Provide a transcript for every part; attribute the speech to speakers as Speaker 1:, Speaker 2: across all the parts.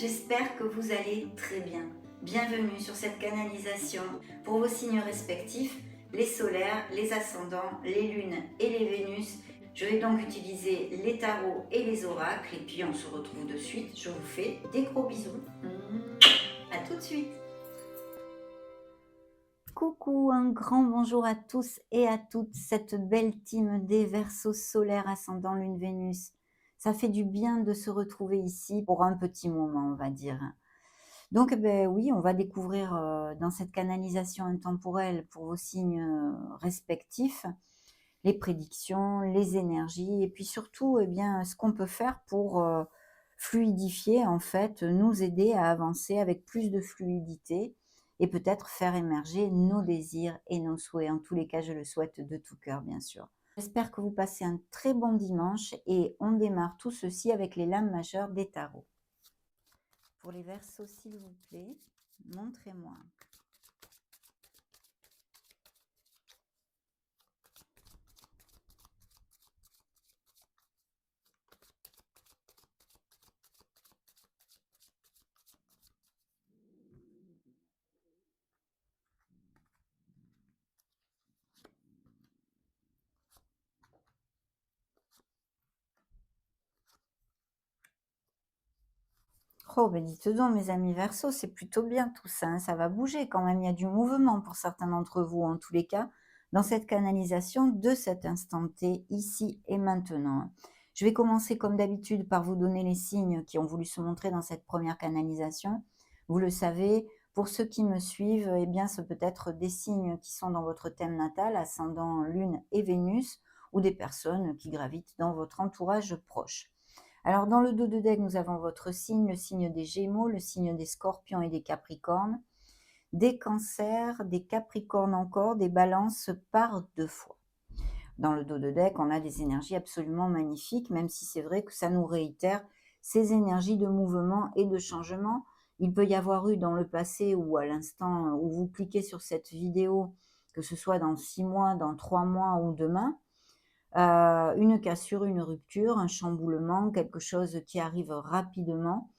Speaker 1: J'espère que vous allez très bien. Bienvenue sur cette canalisation pour vos signes respectifs, les solaires, les ascendants, les lunes et les Vénus. Je vais donc utiliser les tarots et les oracles et puis on se retrouve de suite. Je vous fais des gros bisous. À tout de suite. Coucou, un grand bonjour à tous et à toutes, cette belle team des Verseaux solaires ascendant lune Vénus. Ça fait du bien de se retrouver ici pour un petit moment, on va dire. Donc, oui, on va découvrir dans cette canalisation intemporelle pour vos signes respectifs les prédictions, les énergies et puis surtout, ce qu'on peut faire pour fluidifier, en fait, nous aider à avancer avec plus de fluidité et peut-être faire émerger nos désirs et nos souhaits. En tous les cas, je le souhaite de tout cœur, bien sûr. J'espère que vous passez un très bon dimanche et on démarre tout ceci avec les lames majeures des tarots. Pour les Verseaux, s'il vous plaît, montrez-moi. Oh, ben dites donc, mes amis Verseaux, c'est plutôt bien tout ça, hein, ça va bouger quand même. Il y a du mouvement pour certains d'entre vous, en tous les cas, dans cette canalisation de cet instant T, ici et maintenant. Je vais commencer comme d'habitude par vous donner les signes qui ont voulu se montrer dans cette première canalisation. Vous le savez, pour ceux qui me suivent, eh bien, ce peut être des signes qui sont dans votre thème natal, ascendant Lune et Vénus, ou des personnes qui gravitent dans votre entourage proche. Alors, dans le dos de deck, nous avons votre signe, le signe des Gémeaux, le signe des Scorpions et des Capricornes, des Cancers, des Capricornes encore, des Balances par 2 fois. Dans le dos de deck, on a des énergies absolument magnifiques, même si c'est vrai que ça nous réitère ces énergies de mouvement et de changement. Il peut y avoir eu dans le passé ou à l'instant où vous cliquez sur cette vidéo, que ce soit dans 6 mois, dans 3 mois ou demain, une cassure, une rupture, un chamboulement, quelque chose qui arrive rapidement.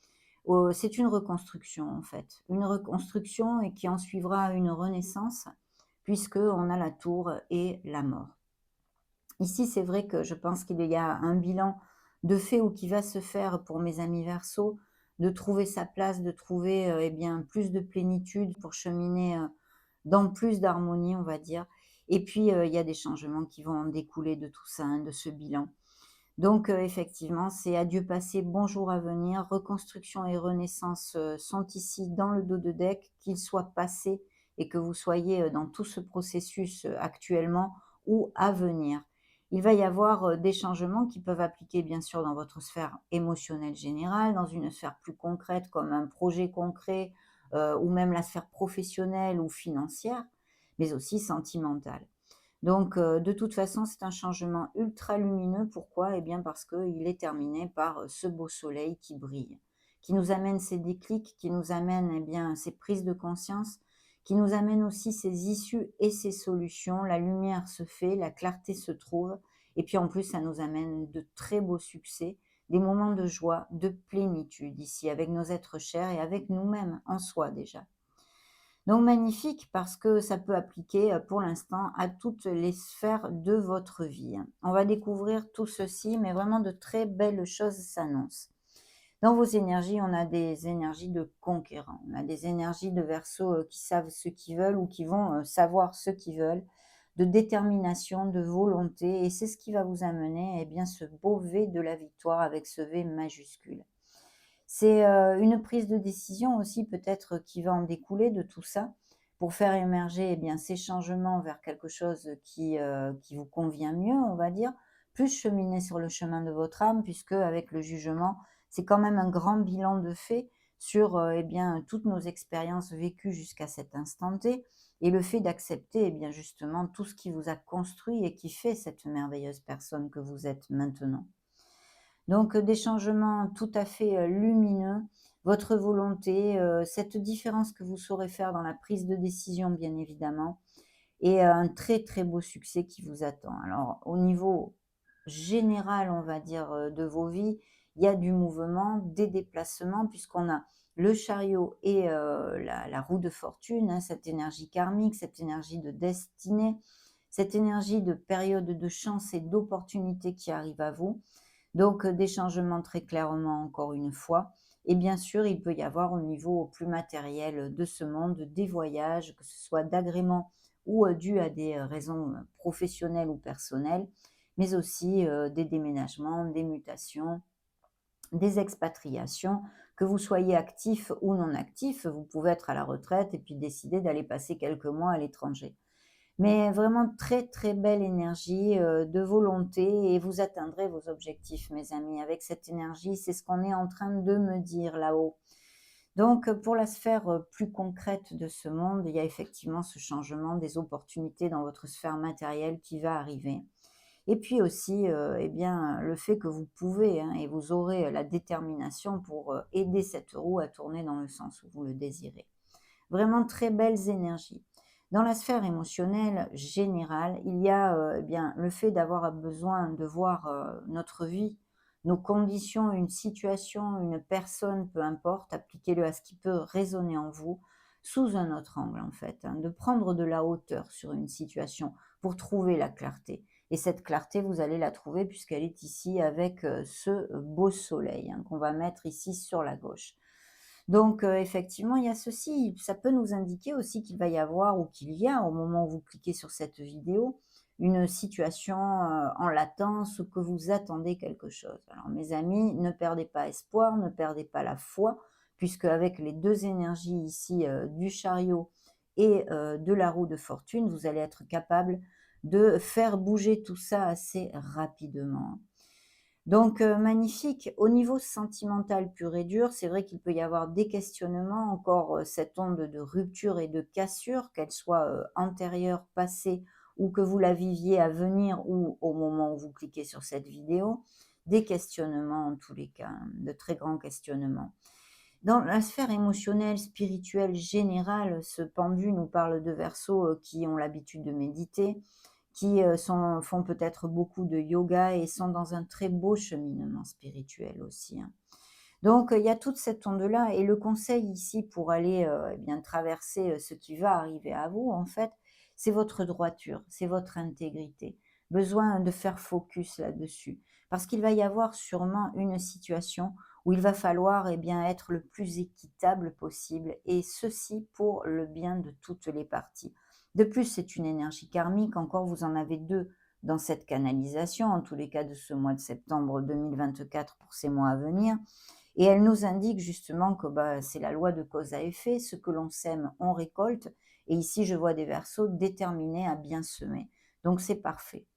Speaker 1: C'est une reconstruction en fait, une reconstruction et qui en suivra une renaissance puisqu'on a la tour et la mort. Ici, c'est vrai que je pense qu'il y a un bilan de fait ou qui va se faire pour mes amis Verseaux, de trouver sa place, de trouver plus de plénitude pour cheminer dans plus d'harmonie, on va dire. Et puis, il y a des changements qui vont en découler de tout ça, hein, de ce bilan. Donc, effectivement, c'est adieu passé, bonjour à venir. Reconstruction et renaissance sont ici dans le dos de deck, qu'ils soient passés et que vous soyez dans tout ce processus actuellement ou à venir. Il va y avoir des changements qui peuvent appliquer bien sûr dans votre sphère émotionnelle générale, dans une sphère plus concrète comme un projet concret ou même la sphère professionnelle ou financière, mais aussi sentimentale. Donc, de toute façon, c'est un changement ultra lumineux. Pourquoi? Eh bien, parce qu'il est terminé par ce beau soleil qui brille, qui nous amène ces déclics, qui nous amène ces prises de conscience, qui nous amène aussi ces issues et ces solutions. La lumière se fait, la clarté se trouve, et puis en plus, ça nous amène de très beaux succès, des moments de joie, de plénitude ici, avec nos êtres chers et avec nous-mêmes en soi déjà. Donc magnifique parce que ça peut appliquer pour l'instant à toutes les sphères de votre vie. On va découvrir tout ceci, mais vraiment de très belles choses s'annoncent. Dans vos énergies, on a des énergies de conquérants, on a des énergies de Verseaux qui savent ce qu'ils veulent ou qui vont savoir ce qu'ils veulent, de détermination, de volonté, et c'est ce qui va vous amener ce beau V de la victoire avec ce V majuscule. C'est une prise de décision aussi peut-être qui va en découler de tout ça, pour faire émerger ces changements vers quelque chose qui vous convient mieux, on va dire. Plus cheminer sur le chemin de votre âme puisque avec le jugement, c'est quand même un grand bilan de fait sur, toutes nos expériences vécues jusqu'à cet instant T et le fait d'accepter justement tout ce qui vous a construit et qui fait cette merveilleuse personne que vous êtes maintenant. Donc, des changements tout à fait lumineux, votre volonté, cette différence que vous saurez faire dans la prise de décision, bien évidemment, et un très, très beau succès qui vous attend. Alors, au niveau général, on va dire, de vos vies, il y a du mouvement, des déplacements, puisqu'on a le chariot et la roue de fortune, hein, cette énergie karmique, cette énergie de destinée, cette énergie de période de chance et d'opportunité qui arrive à vous. Donc des changements très clairement encore une fois. Et bien sûr, il peut y avoir au niveau plus matériel de ce monde des voyages, que ce soit d'agrément ou dû à des raisons professionnelles ou personnelles, mais aussi des déménagements, des mutations, des expatriations, que vous soyez actif ou non actif. Vous pouvez être à la retraite et puis décider d'aller passer quelques mois à l'étranger. Mais vraiment très, très belle énergie, de volonté, et vous atteindrez vos objectifs, mes amis. Avec cette énergie, c'est ce qu'on est en train de me dire là-haut. Donc, pour la sphère, plus concrète de ce monde, il y a effectivement ce changement des opportunités dans votre sphère matérielle qui va arriver. Et puis aussi, eh bien, le fait que vous pouvez, hein, et vous aurez la détermination pour, aider cette roue à tourner dans le sens où vous le désirez. Vraiment très belles énergies. Dans la sphère émotionnelle générale, il y a, eh bien, le fait d'avoir besoin de voir, notre vie, nos conditions, une situation, une personne, peu importe, appliquez-le à ce qui peut résonner en vous, sous un autre angle en fait, hein, de prendre de la hauteur sur une situation pour trouver la clarté. Et cette clarté, vous allez la trouver puisqu'elle est ici avec, ce beau soleil, hein, qu'on va mettre ici sur la gauche. Donc, effectivement, il y a ceci. Ça peut nous indiquer aussi qu'il va y avoir, ou qu'il y a, au moment où vous cliquez sur cette vidéo, une situation, en latence, ou que vous attendez quelque chose. Alors mes amis, ne perdez pas espoir, ne perdez pas la foi, puisque avec les 2 énergies ici, du chariot et de la roue de fortune, vous allez être capable de faire bouger tout ça assez rapidement. Donc magnifique. Au niveau sentimental pur et dur, c'est vrai qu'il peut y avoir des questionnements, encore, cette onde de rupture et de cassure, qu'elle soit, antérieure, passée, ou que vous la viviez à venir ou au moment où vous cliquez sur cette vidéo. Des questionnements en tous les cas, hein, de très grands questionnements. Dans la sphère émotionnelle, spirituelle, générale, ce pendu nous parle de Verseaux, qui ont l'habitude de méditer, qui, font peut-être beaucoup de yoga et sont dans un très beau cheminement spirituel aussi, hein. Donc, il y a toute cette onde-là, et le conseil ici pour aller, eh bien traverser, ce qui va arriver à vous en fait, c'est votre droiture, c'est votre intégrité. Besoin de faire focus là-dessus. Parce qu'il va y avoir sûrement une situation où il va falloir, eh bien, être le plus équitable possible, et ceci pour le bien de toutes les parties. De plus, c'est une énergie karmique, encore vous en avez 2 dans cette canalisation, en tous les cas de ce mois de septembre 2024 pour ces mois à venir. Et elle nous indique justement que bah, c'est la loi de cause à effet, ce que l'on sème, on récolte. Et ici, je vois des Verseaux déterminés à bien semer. Donc c'est parfait.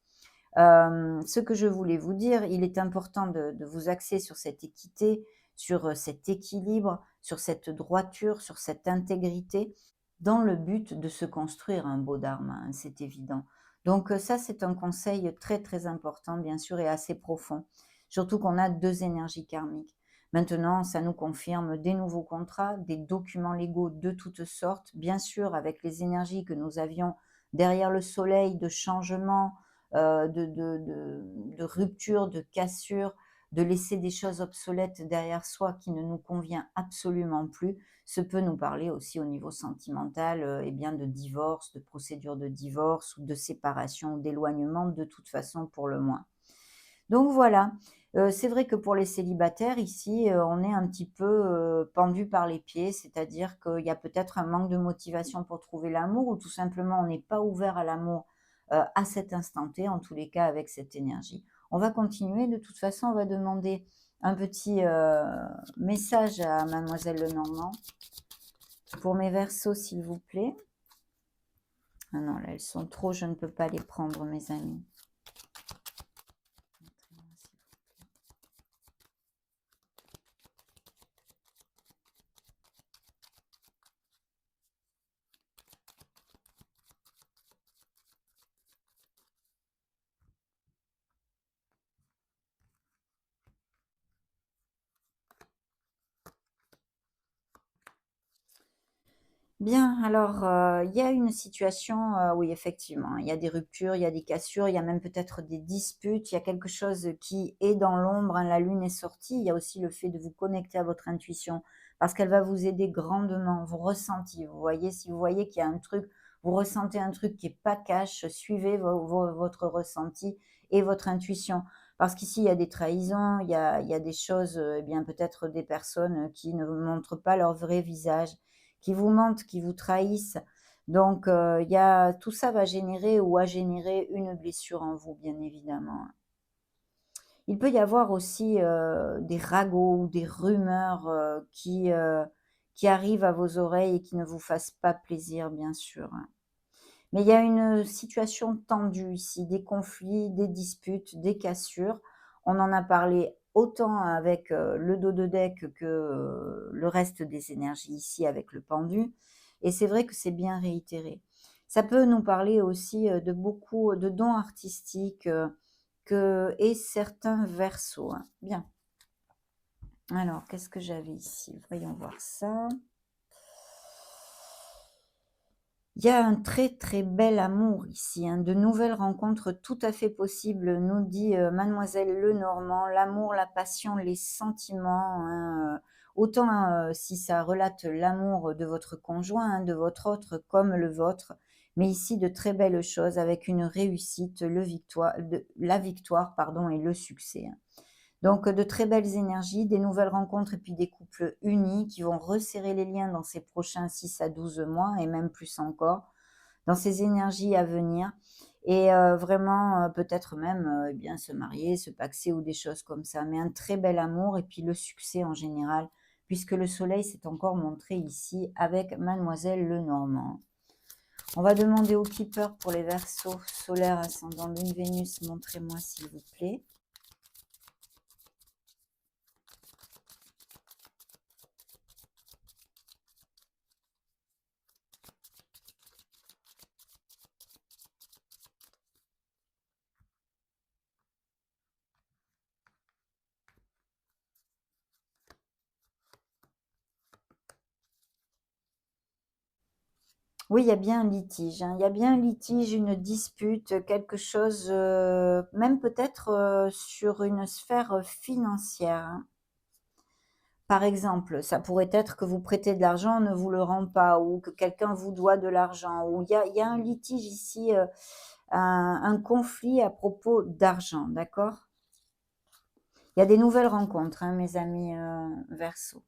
Speaker 1: Ce que je voulais vous dire, il est important de vous axer sur cette équité, sur cet équilibre, sur cette droiture, sur cette intégrité, dans le but de se construire un beau dharma, hein, c'est évident. Donc ça, c'est un conseil très très important, bien sûr, et assez profond. Surtout qu'on a 2 énergies karmiques. Maintenant, ça nous confirme des nouveaux contrats, des documents légaux de toutes sortes, bien sûr avec les énergies que nous avions derrière le soleil, de changement, de rupture, de cassure, de laisser des choses obsolètes derrière soi qui ne nous convient absolument plus. Ce peut nous parler aussi au niveau sentimental, eh bien de divorce, de procédure de divorce ou de séparation ou d'éloignement, de toute façon pour le moins. Donc voilà, c'est vrai que pour les célibataires ici, on est un petit peu, pendus par les pieds, c'est-à-dire qu'il y a peut-être un manque de motivation pour trouver l'amour, ou tout simplement on n'est pas ouvert à l'amour, à cet instant T, en tous les cas avec cette énergie. On va continuer, de toute façon, on va demander un petit, message à mademoiselle Lenormand pour mes Verseaux, s'il vous plaît. Ah non, là, elles sont trop, je ne peux pas les prendre, mes amis. Bien, alors, il y a une situation, oui, effectivement, il y a des ruptures, il y a des cassures, il y a même peut-être des disputes, il y a quelque chose qui est dans l'ombre, hein, la lune est sortie. Il y a aussi le fait de vous connecter à votre intuition parce qu'elle va vous aider grandement, vos ressentis. Vous voyez, si vous voyez qu'il y a un truc, vous ressentez un truc qui est pas cash, suivez votre ressenti et votre intuition. Parce qu'ici, il y a des trahisons, il y a des choses, eh bien, peut-être des personnes, qui ne montrent pas leur vrai visage, qui vous mentent, qui vous trahissent. Donc, il y a tout ça va générer ou a généré une blessure en vous, bien évidemment. Il peut y avoir aussi, des ragots ou des rumeurs, qui arrivent à vos oreilles et qui ne vous fassent pas plaisir, bien sûr, hein. Mais il y a une situation tendue ici, des conflits, des disputes, des cassures. On en a parlé autant avec, le dos de deck que, le reste des énergies ici avec le pendu, et c'est vrai que c'est bien réitéré. Ça peut nous parler aussi, de beaucoup de dons artistiques, que et certains versos, hein. Bien. Alors qu'est-ce que j'avais ici? Voyons voir ça. Il y a un très, très bel amour ici, hein, de nouvelles rencontres tout à fait possibles, nous dit, mademoiselle Lenormand. L'amour, la passion, les sentiments, hein, autant, si ça relate l'amour de votre conjoint, hein, de votre autre comme le vôtre, mais ici de très belles choses avec une réussite, la victoire, pardon, et le succès, hein. Donc, de très belles énergies, des nouvelles rencontres et puis des couples unis qui vont resserrer les liens dans ces prochains 6 à 12 mois et même plus encore, dans ces énergies à venir, et vraiment, peut-être même, eh bien se marier, se paxer ou des choses comme ça. Mais un très bel amour et puis le succès en général, puisque le soleil s'est encore montré ici avec mademoiselle Lenormand. On va demander au keeper pour les versos solaires, ascendant lune, Vénus, montrez-moi s'il vous plaît. Oui, il y a bien un litige, hein. Il y a bien un litige, une dispute, quelque chose, même peut-être, sur une sphère, financière, hein. Par exemple, ça pourrait être que vous prêtez de l'argent, on ne vous le rend pas, ou que quelqu'un vous doit de l'argent, ou il y a un litige ici, un conflit à propos d'argent, d'accord? Il y a des nouvelles rencontres, hein, mes amis, Verseau.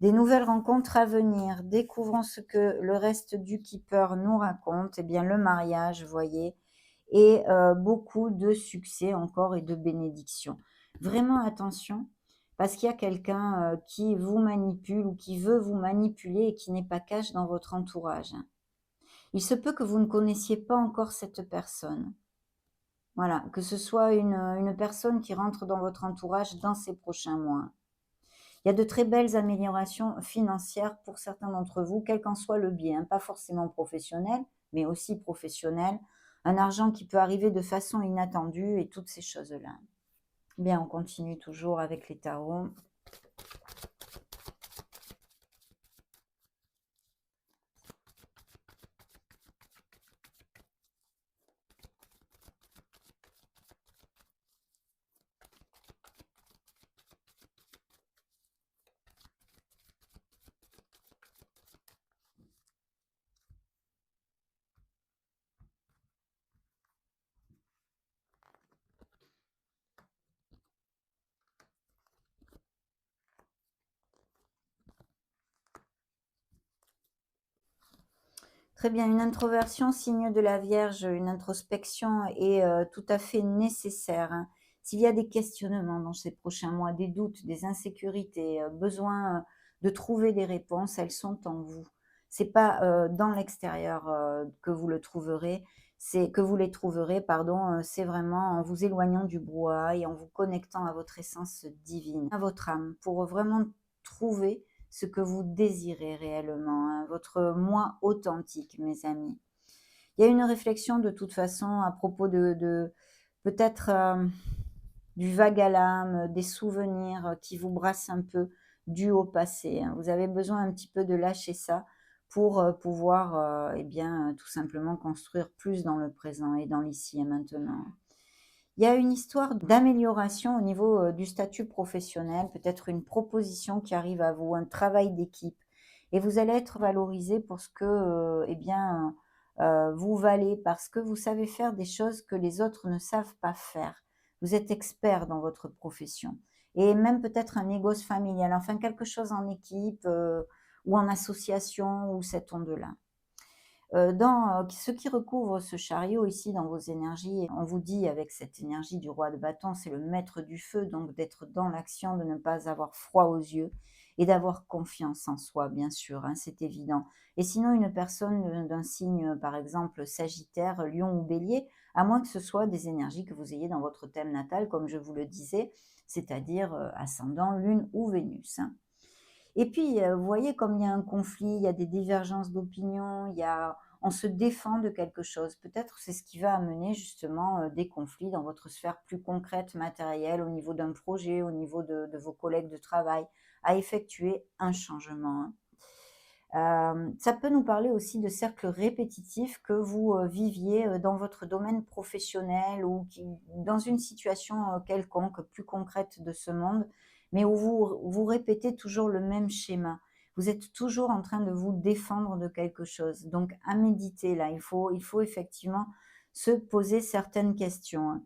Speaker 1: Des nouvelles rencontres à venir. Découvrons ce que le reste du keeper nous raconte. Eh bien, le mariage, vous voyez, et beaucoup de succès encore et de bénédictions. Vraiment attention, parce qu'il y a quelqu'un, qui vous manipule ou qui veut vous manipuler et qui n'est pas cash dans votre entourage, hein. Il se peut que vous ne connaissiez pas encore cette personne. Voilà, que ce soit une personne qui rentre dans votre entourage dans ces prochains mois. Il y a de très belles améliorations financières pour certains d'entre vous, quel qu'en soit le biais, hein, pas forcément professionnel, mais aussi professionnel. Un argent qui peut arriver de façon inattendue et toutes ces choses-là. Bien, on continue toujours avec les tarots. Très bien, une introversion, signe de la Vierge, une introspection est tout à fait nécessaire, hein. S'il y a des questionnements dans ces prochains mois, des doutes, des insécurités, besoin de trouver des réponses, elles sont en vous. C'est pas dans l'extérieur que vous le trouverez, c'est que vous les trouverez, pardon, c'est vraiment en vous éloignant du brouhaha et en vous connectant à votre essence divine, à votre âme, pour vraiment trouver ce que vous désirez réellement, hein, votre moi authentique, mes amis. Il y a une réflexion de toute façon à propos de peut-être du vague à l'âme, des souvenirs qui vous brassent un peu dus au passé, hein. Vous avez besoin un petit peu de lâcher ça pour pouvoir eh bien, tout simplement construire plus dans le présent et dans l'ici et maintenant. Il y a une histoire d'amélioration au niveau du statut professionnel, peut-être une proposition qui arrive à vous, un travail d'équipe. Et vous allez être valorisé pour ce que eh bien, vous valez, parce que vous savez faire des choses que les autres ne savent pas faire. Vous êtes expert dans votre profession. Et même peut-être un négoce familial, enfin quelque chose en équipe ou en association ou cette onde-là. Dans ce qui recouvre ce chariot ici dans vos énergies, on vous dit avec cette énergie du roi de bâton, c'est le maître du feu, donc d'être dans l'action, de ne pas avoir froid aux yeux et d'avoir confiance en soi, bien sûr, hein, c'est évident. Et sinon, une personne d'un signe, par exemple Sagittaire, Lion ou Bélier, à moins que ce soit des énergies que vous ayez dans votre thème natal, comme je vous le disais, c'est-à-dire ascendant, Lune ou Vénus, hein. Et puis, vous voyez comme il y a un conflit, il y a des divergences d'opinion, on se défend de quelque chose. Peut-être c'est ce qui va amener justement, des conflits dans votre sphère plus concrète, matérielle, au niveau d'un projet, au niveau de vos collègues de travail, à effectuer un changement, hein. Ça peut nous parler aussi de cercles répétitifs que vous, viviez, dans votre domaine professionnel ou dans une situation, quelconque, plus concrète de ce monde, mais où vous répétez toujours le même schéma. Vous êtes toujours en train de vous défendre de quelque chose. Donc à méditer là, il faut effectivement se poser certaines questions, hein.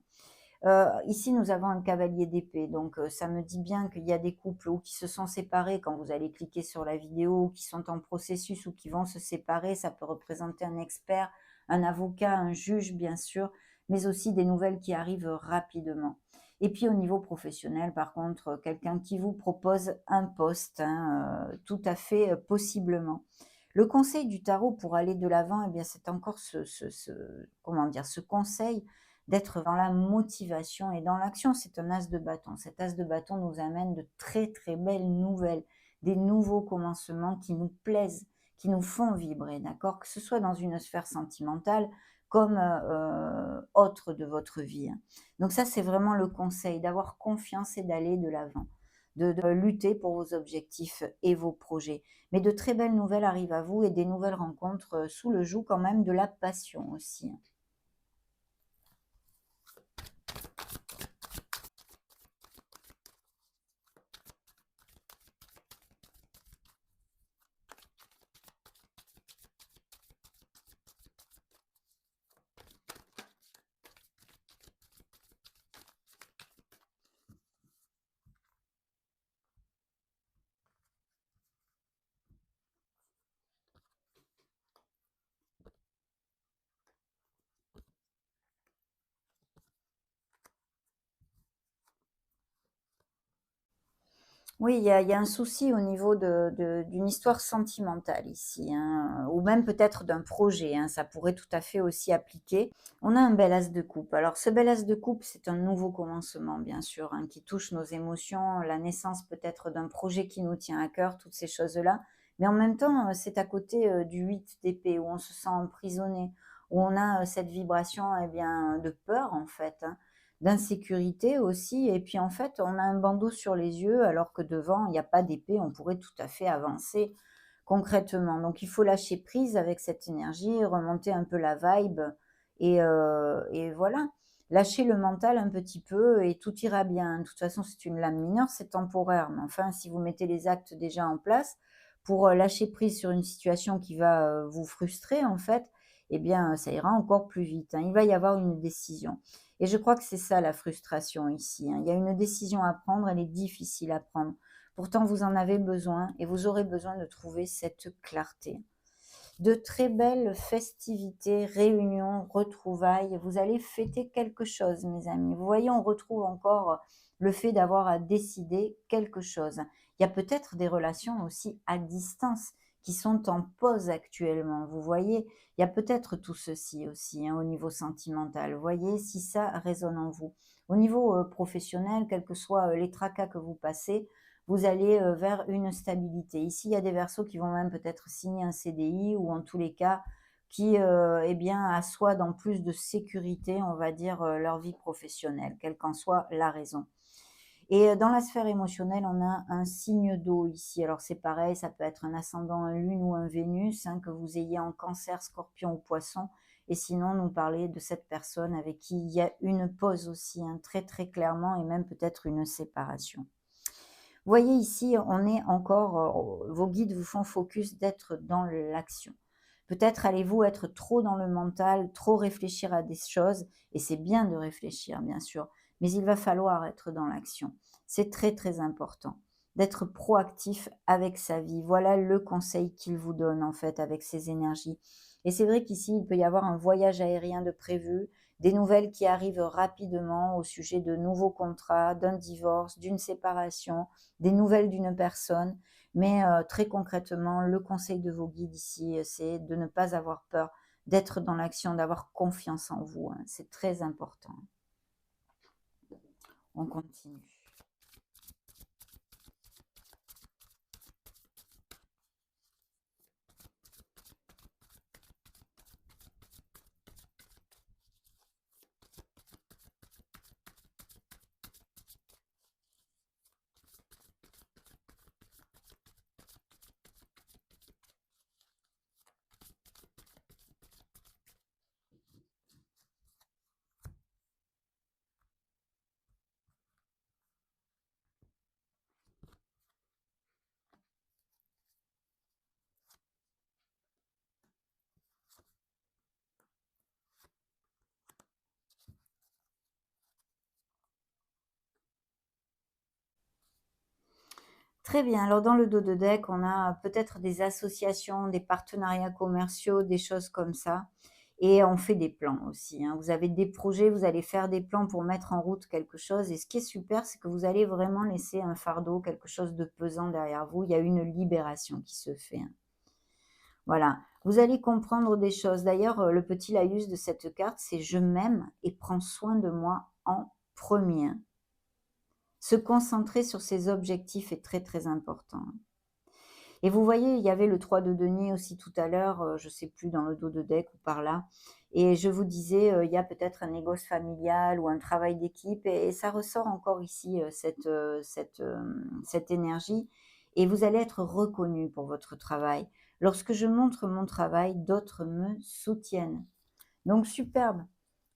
Speaker 1: Ici, nous avons un cavalier d'épée, donc ça me dit bien qu'il y a des couples ou qui se sont séparés quand vous allez cliquer sur la vidéo, ou qui sont en processus ou qui vont se séparer. Ça peut représenter un expert, un avocat, un juge, bien sûr, mais aussi des nouvelles qui arrivent rapidement. Et puis au niveau professionnel, par contre, quelqu'un qui vous propose un poste, hein, tout à fait, possiblement. Le conseil du tarot pour aller de l'avant, eh bien, c'est encore comment dire? Ce conseil d'être dans la motivation et dans l'action. C'est un as de bâton. Cet as de bâton nous amène de très très belles nouvelles, des nouveaux commencements qui nous plaisent, qui nous font vibrer, d'accord? Que ce soit dans une sphère sentimentale comme autre de votre vie, hein. Donc ça, c'est vraiment le conseil, d'avoir confiance et d'aller de l'avant, de lutter pour vos objectifs et vos projets. Mais de très belles nouvelles arrivent à vous et des nouvelles rencontres sous le joug quand même de la passion aussi, hein. Oui, il y a un souci au niveau d'une histoire sentimentale ici, hein, ou même peut-être d'un projet, hein, ça pourrait tout à fait aussi appliquer. On a un bel as de coupe. Alors ce bel as de coupe, c'est un nouveau commencement, bien sûr, hein, qui touche nos émotions, la naissance peut-être d'un projet qui nous tient à cœur, toutes ces choses-là. Mais en même temps, c'est à côté du 8 d'épée, où on se sent emprisonné, où on a cette vibration eh bien, de peur, en fait, hein, d'insécurité aussi. Et puis en fait, on a un bandeau sur les yeux alors que devant, il n'y a pas d'épée, on pourrait tout à fait avancer concrètement. Donc il faut lâcher prise avec cette énergie, remonter un peu la vibe et voilà. Lâcher le mental un petit peu et tout ira bien. De toute façon, c'est une lame mineure, c'est temporaire. Mais enfin, si vous mettez les actes déjà en place pour lâcher prise sur une situation qui va vous frustrer, en fait, eh bien, ça ira encore plus vite, hein. Il va y avoir une décision. Et je crois que c'est ça la frustration ici, hein. Il y a une décision à prendre, elle est difficile à prendre. Pourtant, vous en avez besoin et vous aurez besoin de trouver cette clarté. De très belles festivités, réunions, retrouvailles. Vous allez fêter quelque chose, mes amis. Vous voyez, on retrouve encore le fait d'avoir à décider quelque chose. Il y a peut-être des relations aussi à distance qui sont en pause actuellement. Vous voyez, il y a peut-être tout ceci aussi, hein, au niveau sentimental. Vous voyez si ça résonne en vous. Au niveau professionnel, quels que soient les tracas que vous passez, vous allez vers une stabilité. Ici, il y a des Verseaux qui vont même peut-être signer un CDI ou en tous les cas qui, eh bien, assoient dans plus de sécurité, on va dire, leur vie professionnelle, quelle qu'en soit la raison. Et dans la sphère émotionnelle, on a un signe d'eau ici. Alors c'est pareil, ça peut être un ascendant, un lune ou un Vénus, hein, que vous ayez en Cancer, Scorpion ou Poisson. Et sinon, nous parler de cette personne avec qui il y a une pause aussi, hein, très très clairement, et même peut-être une séparation. Vous voyez ici, on est encore, vos guides vous font focus d'être dans l'action. Peut-être allez-vous être trop dans le mental, trop réfléchir à des choses, et c'est bien de réfléchir, bien sûr, mais il va falloir être dans l'action. C'est très très important d'être proactif avec sa vie. Voilà le conseil qu'il vous donne en fait avec ces énergies. Et c'est vrai qu'ici, il peut y avoir un voyage aérien de prévu, des nouvelles qui arrivent rapidement au sujet de nouveaux contrats, d'un divorce, d'une séparation, des nouvelles d'une personne. Mais très concrètement, le conseil de vos guides ici, c'est de ne pas avoir peur, d'être dans l'action, d'avoir confiance en vous, hein. C'est très important. On continue. Très bien. Alors dans le dos de deck, on a peut-être des associations, des partenariats commerciaux, des choses comme ça. Et on fait des plans aussi, hein. Vous avez des projets, vous allez faire des plans pour mettre en route quelque chose. Et ce qui est super, c'est que vous allez vraiment laisser un fardeau, quelque chose de pesant derrière vous. Il y a une libération qui se fait, hein. Voilà. Vous allez comprendre des choses. D'ailleurs, le petit laïus de cette carte, c'est je m'aime et prends soin de moi en premier, hein. Se concentrer sur ses objectifs est très très important, hein. Et vous voyez, il y avait le 3 de denier aussi tout à l'heure, je ne sais plus dans le dos de deck ou par là. Et je vous disais, il y a peut-être un négoce familial ou un travail d'équipe et ça ressort encore ici, cette énergie et vous allez être reconnu pour votre travail. Lorsque je montre mon travail, d'autres me soutiennent. Donc superbe.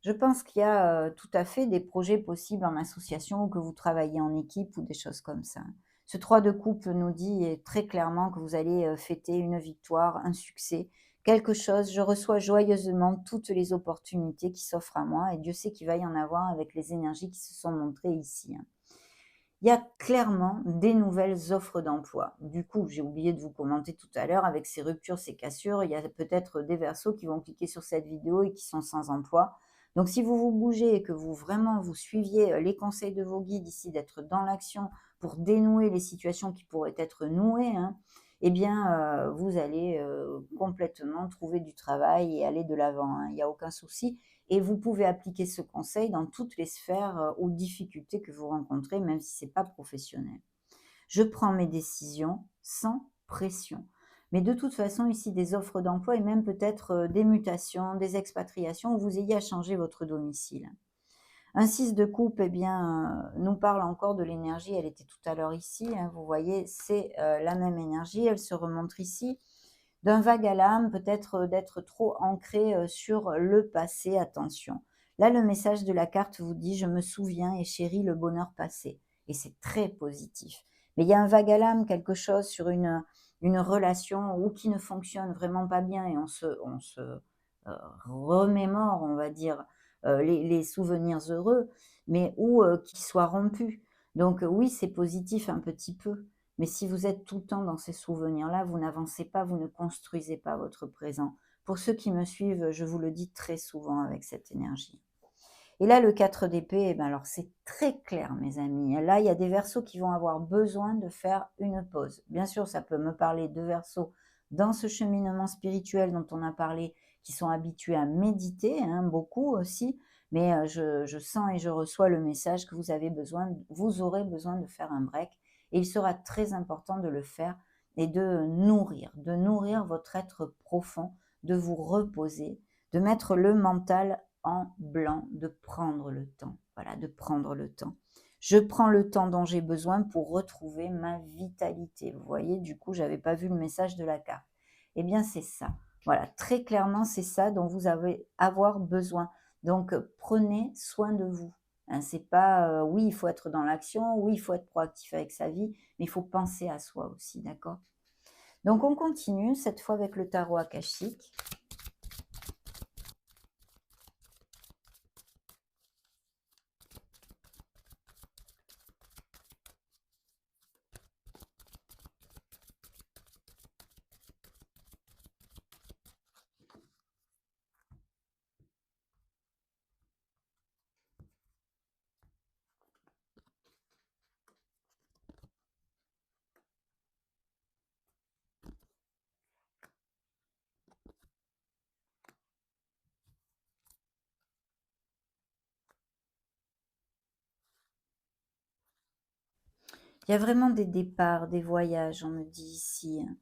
Speaker 1: Je pense qu'il y a, tout à fait des projets possibles en association ou que vous travaillez en équipe ou des choses comme ça. Ce 3 de coupe nous dit très clairement que vous allez, fêter une victoire, un succès, quelque chose. Je reçois joyeusement toutes les opportunités qui s'offrent à moi et Dieu sait qu'il va y en avoir avec les énergies qui se sont montrées ici, hein. Il y a clairement des nouvelles offres d'emploi. Du coup, j'ai oublié de vous commenter tout à l'heure, avec ces ruptures, ces cassures, il y a peut-être des Verseaux qui vont cliquer sur cette vidéo et qui sont sans emploi. Donc si vous vous bougez et que vous vraiment vous suiviez les conseils de vos guides ici, d'être dans l'action pour dénouer les situations qui pourraient être nouées, hein, eh bien, vous allez complètement trouver du travail et aller de l'avant, hein. Il n'y a aucun souci. Et vous pouvez appliquer ce conseil dans toutes les sphères ou difficultés que vous rencontrez, même si ce n'est pas professionnel. Je prends mes décisions sans pression. Mais de toute façon, ici, des offres d'emploi et même peut-être des mutations, des expatriations où vous ayez à changer votre domicile. Un 6 de coupe, eh bien, nous parle encore de l'énergie. Elle était tout à l'heure ici, hein, vous voyez, c'est la même énergie. Elle se remontre ici d'un vague à l'âme, peut-être d'être trop ancré sur le passé, attention. Là, le message de la carte vous dit: «Je me souviens et chéris le bonheur passé» et c'est très positif. Mais il y a un vague à l'âme, quelque chose sur une relation ou qui ne fonctionne vraiment pas bien et remémore, on va dire, les souvenirs heureux, mais ou qui soit rompu. Donc oui, c'est positif un petit peu, mais si vous êtes tout le temps dans ces souvenirs-là, vous n'avancez pas, vous ne construisez pas votre présent. Pour ceux qui me suivent, je vous le dis très souvent avec cette énergie. Et là, le 4 d'épée, eh ben alors c'est très clair, mes amis. Là, il y a des Verseaux qui vont avoir besoin de faire une pause. Bien sûr, ça peut me parler de Verseaux dans ce cheminement spirituel dont on a parlé, qui sont habitués à méditer, hein, beaucoup aussi. Mais je sens et je reçois le message que vous aurez besoin de faire un break. Et il sera très important de le faire et de nourrir votre être profond, de vous reposer, de mettre le mental en blanc, de prendre le temps. Voilà, de prendre le temps. Je prends le temps dont j'ai besoin pour retrouver ma vitalité. Vous voyez, du coup, j'avais pas vu le message de la carte. Eh bien, c'est ça. Voilà, très clairement, c'est ça dont vous avez avoir besoin. Donc, prenez soin de vous. Hein, c'est pas, oui, il faut être dans l'action, oui, il faut être proactif avec sa vie, mais il faut penser à soi aussi, d'accord? Donc, on continue, cette fois avec le tarot akashique. Il y a vraiment des départs, des voyages, on me dit ici, hein.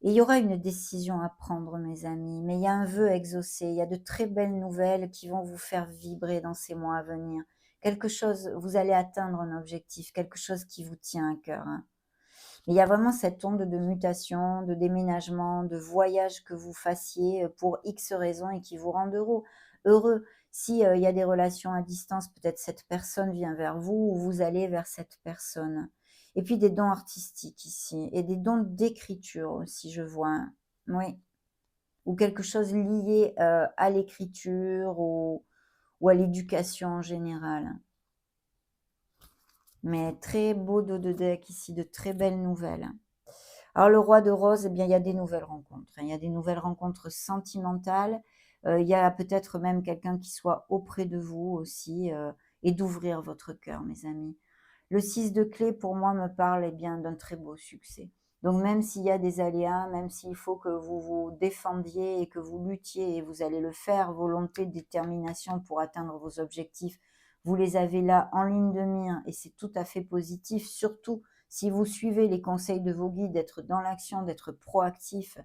Speaker 1: Et il y aura une décision à prendre, mes amis, mais il y a un vœu exaucé, il y a de très belles nouvelles qui vont vous faire vibrer dans ces mois à venir. Quelque chose, vous allez atteindre un objectif, quelque chose qui vous tient à cœur, hein. Mais il y a vraiment cette onde de mutation, de déménagement, de voyage que vous fassiez pour X raisons et qui vous rendent heureux. Si il y a des relations à distance, peut-être cette personne vient vers vous ou vous allez vers cette personne. Et puis des dons artistiques ici et des dons d'écriture aussi, je vois, hein. Oui, ou quelque chose lié, à l'écriture ou à l'éducation en général. Mais très beau dos de deck ici, de très belles nouvelles. Alors le roi de rose, eh bien, il y a des nouvelles rencontres, hein. Il y a des nouvelles rencontres sentimentales. Il y a peut-être même quelqu'un qui soit auprès de vous aussi, et d'ouvrir votre cœur, mes amis. Le 6 de clé, pour moi, me parle, eh bien, d'un très beau succès. Donc même s'il y a des aléas, même s'il faut que vous vous défendiez et que vous luttiez, et vous allez le faire, volonté, détermination pour atteindre vos objectifs, vous les avez là en ligne de mire et c'est tout à fait positif, surtout si vous suivez les conseils de vos guides, d'être dans l'action, d'être proactif,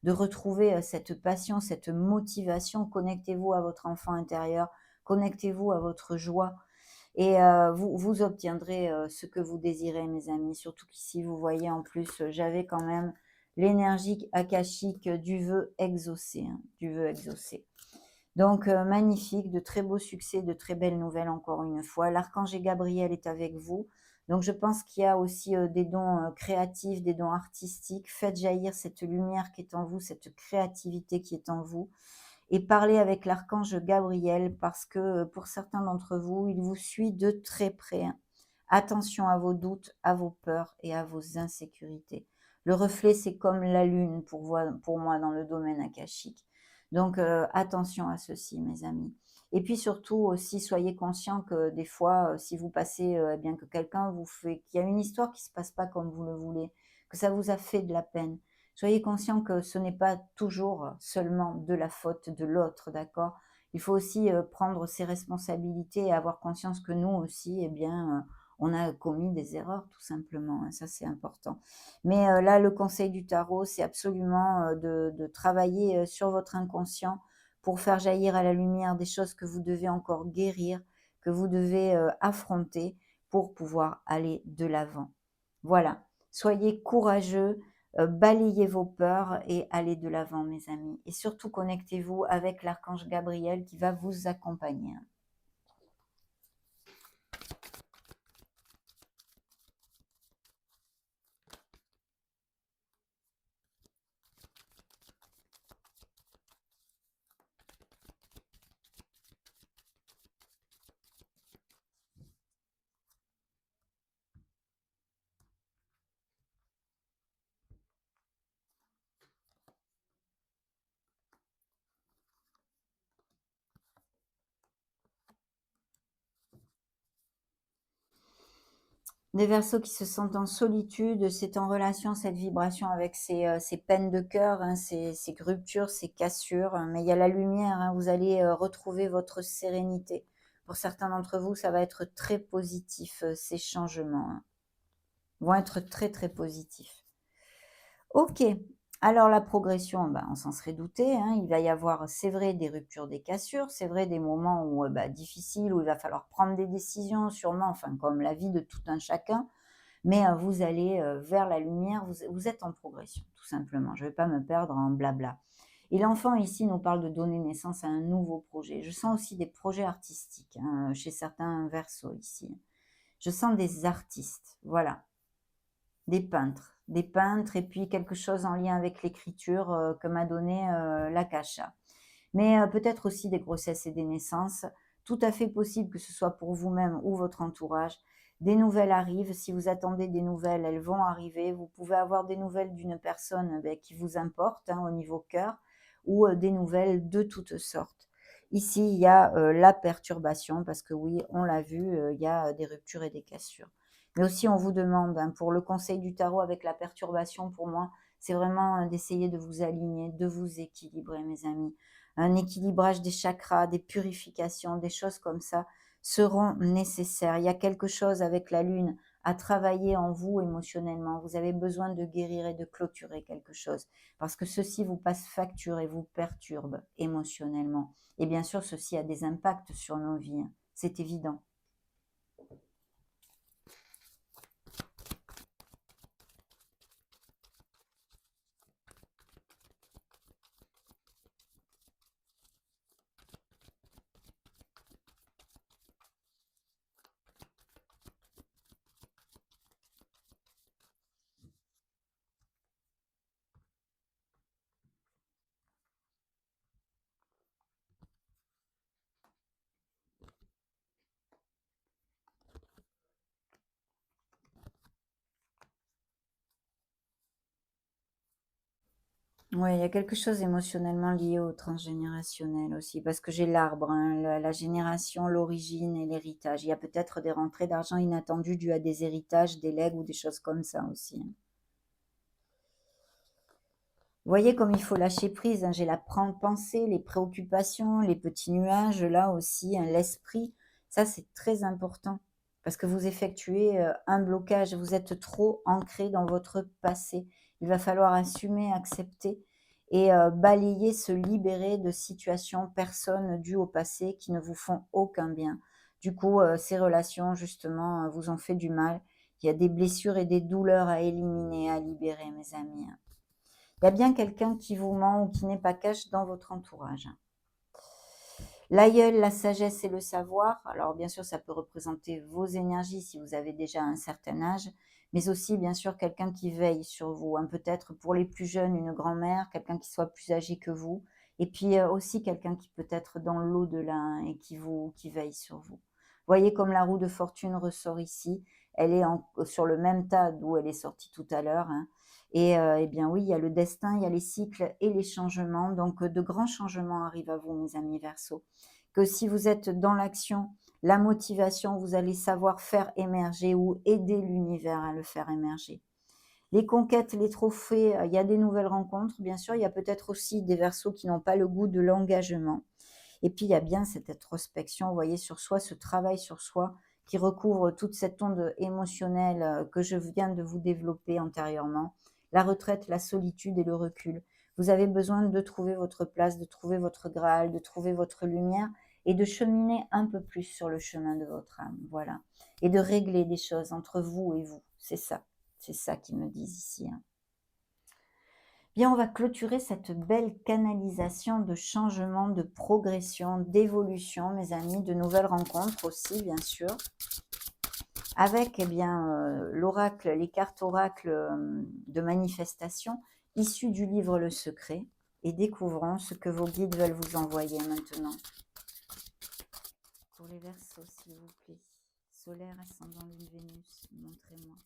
Speaker 1: de retrouver cette passion, cette motivation. Connectez-vous à votre enfant intérieur, connectez-vous à votre joie et vous obtiendrez ce que vous désirez, mes amis. Surtout qu'ici, vous voyez, en plus, j'avais quand même l'énergie akashique du vœu exaucé, hein, du vœu exaucé. Donc, magnifique, de très beaux succès, de très belles nouvelles encore une fois. L'archange Gabriel est avec vous. Donc, je pense qu'il y a aussi des dons créatifs, des dons artistiques. Faites jaillir cette lumière qui est en vous, cette créativité qui est en vous. Et parlez avec l'archange Gabriel parce que pour certains d'entre vous, il vous suit de très près, hein. Attention à vos doutes, à vos peurs et à vos insécurités. Le reflet, c'est comme la lune pour moi dans le domaine akashique. Donc, attention à ceci, mes amis. Et puis surtout aussi, soyez conscients que des fois, si vous passez, eh bien que quelqu'un vous fait, qu'il y a une histoire qui se passe pas comme vous le voulez, que ça vous a fait de la peine. Soyez conscients que ce n'est pas toujours seulement de la faute de l'autre, d'accord? Il faut aussi prendre ses responsabilités et avoir conscience que nous aussi, eh bien, on a commis des erreurs, tout simplement, hein, ça c'est important. Mais là, le conseil du tarot, c'est absolument de travailler sur votre inconscient pour faire jaillir à la lumière des choses que vous devez encore guérir, que vous devez affronter pour pouvoir aller de l'avant. Voilà, soyez courageux, balayez vos peurs et allez de l'avant, mes amis. Et surtout, connectez-vous avec l'archange Gabriel qui va vous accompagner. Des Verseaux qui se sentent en solitude, c'est en relation cette vibration avec ces peines de cœur, hein, ces ruptures, ces cassures, hein, mais il y a la lumière, hein, vous allez retrouver votre sérénité. Pour certains d'entre vous, ça va être très positif, ces changements, hein, vont être très très positifs. Ok, Alors la progression, ben, on s'en serait douté, hein. Il va y avoir, c'est vrai, des ruptures, des cassures, c'est vrai, des moments où, bah, difficiles, où il va falloir prendre des décisions sûrement, enfin comme la vie de tout un chacun, mais vous allez, vers la lumière, vous êtes en progression, tout simplement. Je ne vais pas me perdre en blabla. Et l'enfant ici nous parle de donner naissance à un nouveau projet. Je sens aussi des projets artistiques, hein, chez certains versos ici. Je sens des artistes, voilà. Des peintres et puis quelque chose en lien avec l'écriture, que m'a donné, l'Akasha. Mais, peut-être aussi des grossesses et des naissances. Tout à fait possible que ce soit pour vous-même ou votre entourage. Des nouvelles arrivent. Si vous attendez des nouvelles, elles vont arriver. Vous pouvez avoir des nouvelles d'une personne, qui vous importe, hein, au niveau cœur ou, des nouvelles de toutes sortes. Ici, il y a, la perturbation parce que oui, on l'a vu, il y a, des ruptures et des cassures. Mais aussi on vous demande, hein, pour le conseil du tarot avec la perturbation pour moi, c'est vraiment, d'essayer de vous aligner, de vous équilibrer mes amis. Un équilibrage des chakras, des purifications, des choses comme ça seront nécessaires. Il y a quelque chose avec la lune à travailler en vous émotionnellement. Vous avez besoin de guérir et de clôturer quelque chose parce que ceci vous passe facture et vous perturbe émotionnellement. Et bien sûr, ceci a des impacts sur nos vies, hein. C'est évident. Ouais, il y a quelque chose émotionnellement lié au transgénérationnel aussi, parce que j'ai l'arbre, hein, la génération, l'origine et l'héritage. Il y a peut-être des rentrées d'argent inattendues dues à des héritages, des legs ou des choses comme ça aussi, hein. Vous voyez comme il faut lâcher prise, hein, j'ai la pensée, les préoccupations, les petits nuages, là aussi, hein, l'esprit. Ça, c'est très important parce que vous effectuez un blocage, vous êtes trop ancré dans votre passé. Il va falloir assumer, accepter et balayer, se libérer de situations, personnes dues au passé qui ne vous font aucun bien. Du coup, ces relations, justement, vous ont fait du mal. Il y a des blessures et des douleurs à éliminer, à libérer, mes amis, hein. Il y a bien quelqu'un qui vous ment ou qui n'est pas cash dans votre entourage. L'aïeul, la sagesse et le savoir, alors bien sûr, ça peut représenter vos énergies si vous avez déjà un certain âge, mais aussi bien sûr quelqu'un qui veille sur vous, hein, peut-être pour les plus jeunes, une grand-mère, quelqu'un qui soit plus âgé que vous, et puis aussi quelqu'un qui peut être dans l'au-delà, hein, et qui veille sur vous. Voyez comme la roue de fortune ressort ici, elle est sur le même tas d'où elle est sortie tout à l'heure, hein. Et eh bien oui, il y a le destin, il y a les cycles et les changements. Donc de grands changements arrivent à vous, mes amis Verseaux. Que si vous êtes dans l'action, la motivation, vous allez savoir faire émerger ou aider l'univers à le faire émerger. Les conquêtes, les trophées, il y a des nouvelles rencontres, bien sûr. Il y a peut-être aussi des Verseaux qui n'ont pas le goût de l'engagement. Et puis, il y a bien cette introspection, vous voyez, sur soi, ce travail sur soi qui recouvre toute cette onde émotionnelle que je viens de vous développer antérieurement. La retraite, la solitude et le recul. Vous avez besoin de trouver votre place, de trouver votre Graal, de trouver votre lumière et de cheminer un peu plus sur le chemin de votre âme. Voilà. Et de régler des choses entre vous et vous. C'est ça. C'est ça qu'ils me disent ici, hein. Bien, on va clôturer cette belle canalisation de changement, de progression, d'évolution, mes amis, de nouvelles rencontres aussi, bien sûr, avec eh bien, l'oracle, les cartes oracles de manifestation issues du livre Le Secret, et découvrons ce que vos guides veulent vous envoyer maintenant. Pour les Verseaux, s'il vous plaît. Solaire, ascendant, lune, Vénus, montrez-moi.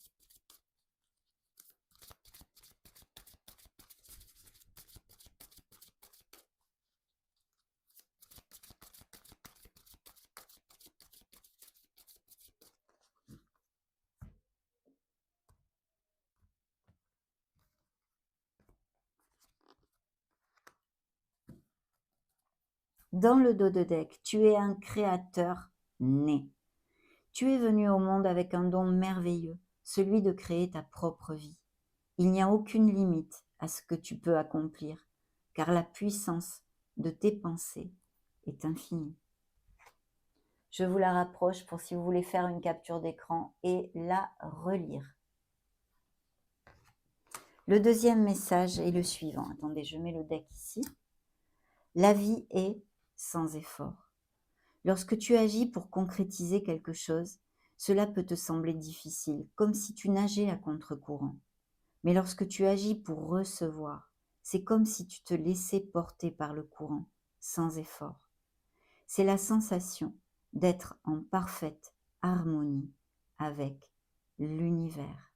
Speaker 1: Dans le dos de deck, tu es un créateur né. Tu es venu au monde avec un don merveilleux, celui de créer ta propre vie. Il n'y a aucune limite à ce que tu peux accomplir, car la puissance de tes pensées est infinie. Je vous la rapproche pour si vous voulez faire une capture d'écran et la relire. Le deuxième message est le suivant. Attendez, je mets le deck ici. La vie est sans effort. Lorsque tu agis pour concrétiser quelque chose, cela peut te sembler difficile, comme si tu nageais à contre-courant. Mais lorsque tu agis pour recevoir, c'est comme si tu te laissais porter par le courant, sans effort. C'est la sensation d'être en parfaite harmonie avec l'univers.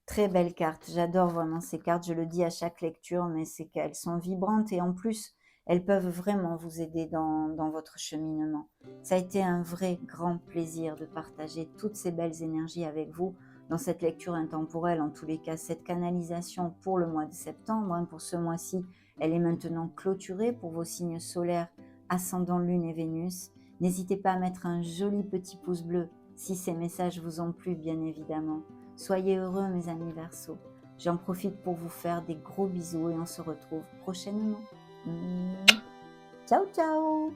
Speaker 1: Très belle carte, j'adore vraiment ces cartes, je le dis à chaque lecture, mais c'est qu'elles sont vibrantes et en plus, elles peuvent vraiment vous aider dans votre cheminement. Ça a été un vrai grand plaisir de partager toutes ces belles énergies avec vous dans cette lecture intemporelle. En tous les cas, cette canalisation pour le mois de septembre, pour ce mois-ci, elle est maintenant clôturée pour vos signes solaires, ascendant Lune et Vénus. N'hésitez pas à mettre un joli petit pouce bleu si ces messages vous ont plu, bien évidemment. Soyez heureux, mes amis Verseaux. J'en profite pour vous faire des gros bisous et on se retrouve prochainement. Ciao, ciao!